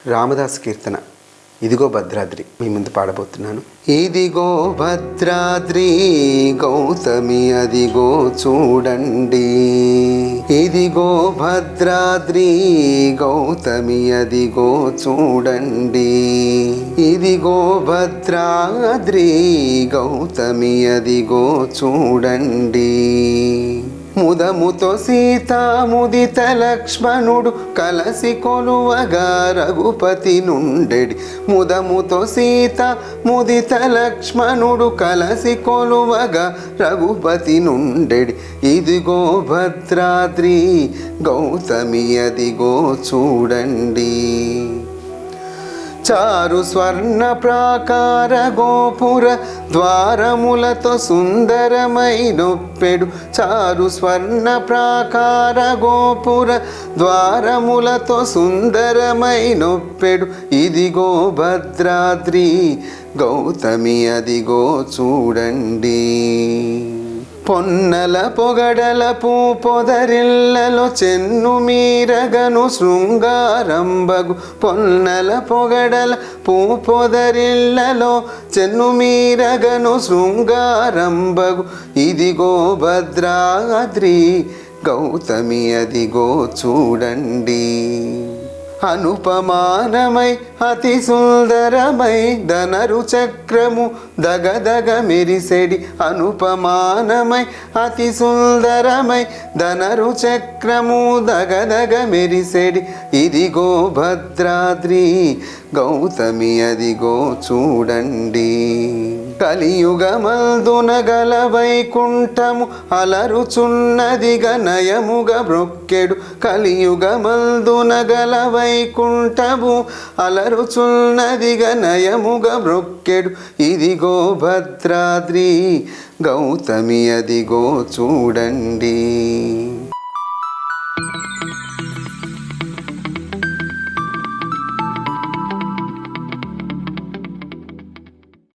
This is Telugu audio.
రామదాస్ కీర్తన ఇదిగో భద్రాద్రి మీ ముందు పాడబోతున్నాను. ఇదిగో భద్రాద్రి గౌతమి అదిగో చూడండి, ఇదిగో భద్రాద్రి గౌతమి అదిగో చూడండి, ఇదిగో భద్రాద్రి గౌతమి అదిగో చూడండి. ముదముతో సీతా ముదిత లక్ష్మణుడు కలసి కొలువగా రఘుపతి నుండెడి, ముదముతో సీత ముదిత లక్ష్మణుడు కలసి కొలువగా రఘుపతి నుండెడి, ఇదిగో భద్రాద్రి గౌతమి అదిగో చూడండి. చారు స్వర్ణ ప్రాకార గోపుర ద్వారములతో సుందరమైనొప్పెడు, చారు స్వర్ణ ప్రాకార గోపుర ద్వారములతో సుందరమైనొప్పెడు, ఇదిగో భద్రాద్రి గౌతమి అదిగో చూడండి. పొన్నల పొగడల పొదరిల్లలో చెన్ను మీరగను శృంగారంబగు, పొన్నల పొగడల పొదరిల్లలో చెన్ను మీరగను శృంగారంబగు, ఇదిగో భద్రాద్రి గౌతమి అదిగో చూడండి. అనుపమానమై అతి సుందరమై ధనరు చక్రము దగదగ మెరిసెడి, అనుపమానమై అతి సుందరమై ధనరు చక్రము దగదగ మెరిసెడి, ఇదిగో భద్రాద్రి గౌతమి అదిగో చూడండి. కలియుగమందున గల వైకుంఠము అలరుచున్నదిగా నయముగా బ్రొక్కెడు, కలియుగమందున గల వైకుంఠము అలరుచున్నదిగా నయముగా బ్రొక్కెడు, ఇదిగో భద్రాద్రి గౌతమి అదిగో చూడండి.